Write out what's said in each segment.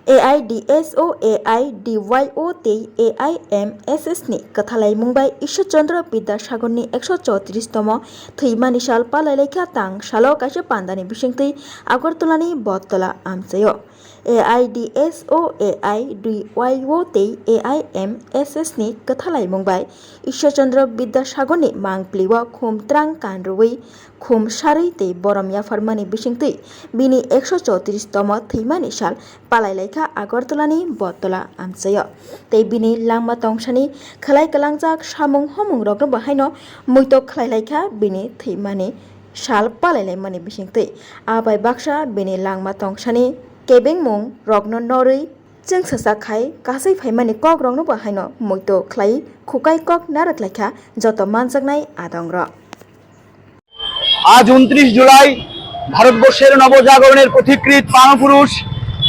AIDSO AIDYO AIMSS ni kathalai mungbai Ishwarchandra Bidyasagar ni 134tm thৈমানি সাল পালাইলাইখা তাং সালো কাছে পান্দানি বিসংতৈ আগরতলানি বটতলা আমচাyo AIDSO AIDYO AIMSS ni kathalai mungbai Ishwarchandra Bidyasagar ni mangpliwa khum trang kanrui khum sarui tei boromya farmani bisingtui bini 134tm thৈমানি সাল পালাইলাইখা আগরতলানি বটতলা আমচাyo tei bini langma tongsani khlai kalangjak samung homung rokno bahaino muitok khlailaikha bini thৈমানি সাল পালাইলাইmani bisingtui abai baksa bini langma tongsani kebengmung rokno norui जों सासाखाय गासै फाइमानि कक रंनो बाहायनो मुइतो ख्लाइ खुकाय कक नारख्लाइखा जत मानजागनाय आदंर आज 29 जुलाई ভারতবর্ষের নবজাগরণের পথিকৃৎ প্রাণপুরুষ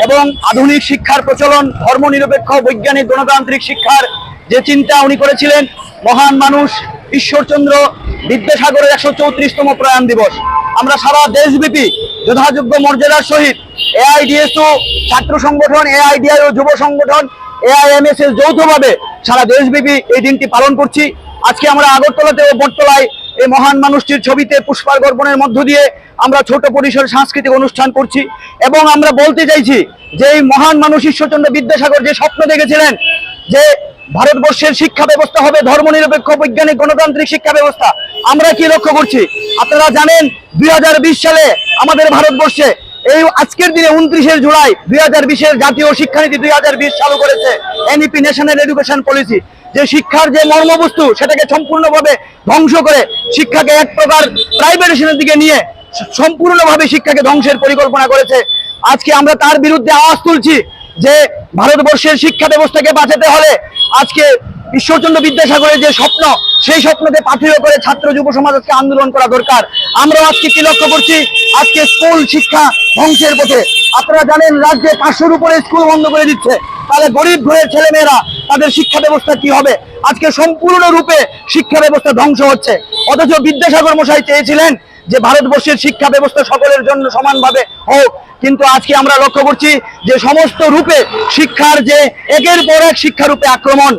এবং আধুনিক শিক্ষার প্রচলন ধর্মনিরপেক্ষ বৈজ্ঞানিক গণতান্ত্রিক শিক্ষার যে চিন্তা উনি করেছিলেন মহান মানুষ ঈশ্বরচন্দ্র বিদ্যাসাগরের 134তম প্রয়াণ দিবস আমরা সারা দেশব্যাপী যথাযোগ্য মর্যাদার সহিত AIDSO ছাত্র সংগঠন AIDIO যুব সংগঠন AIMSS যৌথভাবে সারা দেশব্যাপী এই দিনটি পালন করছি। আজকে আমরা আগরতলাতে ও বটতলায় এই মহান মানুষটির ছবিতে পুষ্পার্ঘ অর্পণের মধ্য দিয়ে আমরা ছোট পরিসরে সাংস্কৃতিক অনুষ্ঠান করছি এবং আমরা বলতে চাইছি যে এই মহান মানুষ ঈশ্বরচন্দ্র বিদ্যাসাগর যে স্বপ্ন দেখেছিলেন যে ভারতবর্ষের শিক্ষা ব্যবস্থা হবে ধর্মনিরপেক্ষ বৈজ্ঞানিক গণতান্ত্রিক শিক্ষা ব্যবস্থা, আমরা কি লক্ষ্য করছি আপনারা জানেন 2020 সালে আমাদের ভারতবর্ষে এই আজকের দিনে 29 জুলাই 2020 জাতীয় শিক্ষানীতি 2020 চালু করেছে NEP ন্যাশনাল এডুকেশন পলিসি। যে শিক্ষার যে মর্মবস্তু সেটাকে সম্পূর্ণভাবে ধ্বংস করে শিক্ষাকে এক প্রকার প্রাইভেটাইজেশনের দিকে নিয়ে সম্পূর্ণভাবে শিক্ষাকে ধ্বংসের পরিকল্পনা করেছে। আজকে আমরা তার বিরুদ্ধে আওয়াজ তুলছি যে ভারতবর্ষের শিক্ষা ব্যবস্থাকে বাঁচাতে হলে আজকে ঈশ্বরচন্দ্র বিদ্যাসাগরের যে স্বপ্ন সেই স্বপ্নকে পাথেয় করে ছাত্র যুব সমাজকে আন্দোলন করা দরকার। আমরা আজকে কি লক্ষ্য করছি আজকে স্কুল শিক্ষা ধ্বংসের পথে। আপনারা জানেন রাজ্যে 500-র উপরে স্কুল বন্ধ করে দিচ্ছে, তাহলে গরিব ঘরের ছেলেমেয়েরা তাদের শিক্ষা ব্যবস্থা কি হবে? আজকে সম্পূর্ণরূপে শিক্ষা ব্যবস্থা ধ্বংস হচ্ছে। অথচ বিদ্যাসাগর মশাই চেয়েছিলেন যে ভারতবর্ষের শিক্ষা ব্যবস্থা সকলের জন্য সমানভাবে হোক, কিন্তু আজকে আমরা লক্ষ্য করছি যে সমস্ত রূপে শিক্ষার যে একের পর এক শিক্ষারূপে আক্রমণ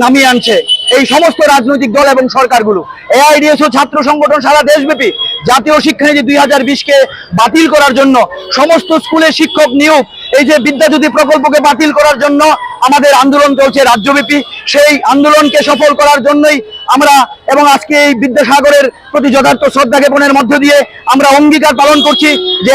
নামিয়ে আনছে এই সমস্ত রাজনৈতিক দল এবং সরকারগুলো। AIDSO ছাত্র সংগঠন সারা দেশব্যাপী জাতীয় শিক্ষানীতি 2020-কে বাতিল করার জন্য সমস্ত স্কুলে শিক্ষক নিয়োগ এই যে বিদ্যাজ্যোতি প্রকল্পকে বাতিল করার জন্য আমাদের আন্দোলন চলছে রাজ্যব্যাপী। সেই আন্দোলনকে সফল করার জন্যই আমরা এবং আজকে এই বিদ্যাসাগরের প্রতি যথার্থ শ্রদ্ধা জ্ঞাপনের মধ্য দিয়ে আমরা অঙ্গীকার পালন করছি যে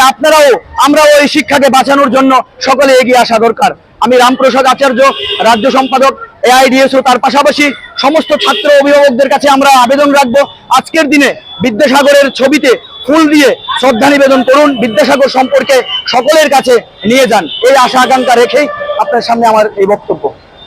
আমরাও এই শিক্ষাকে বাঁচানোর জন্য সকলে এগিয়ে আসা দরকার। আমি রামপ্রসাদ আচার্য, রাজ্য সম্পাদক AIDSO, তার পাশাপাশি সমস্ত ছাত্র অভিভাবকদের কাছে আমরা আবেদন রাখবো আজকের দিনে বিদ্যাসাগরের ছবিতে ফুল দিয়ে শ্রদ্ধা নিবেদন করুন, বিদ্যাসাগর সম্পর্কে সকলের কাছে নিয়ে যান, এই আশা আকাঙ্ক্ষা রেখেই আপনার সামনে আমার এই বক্তব্য।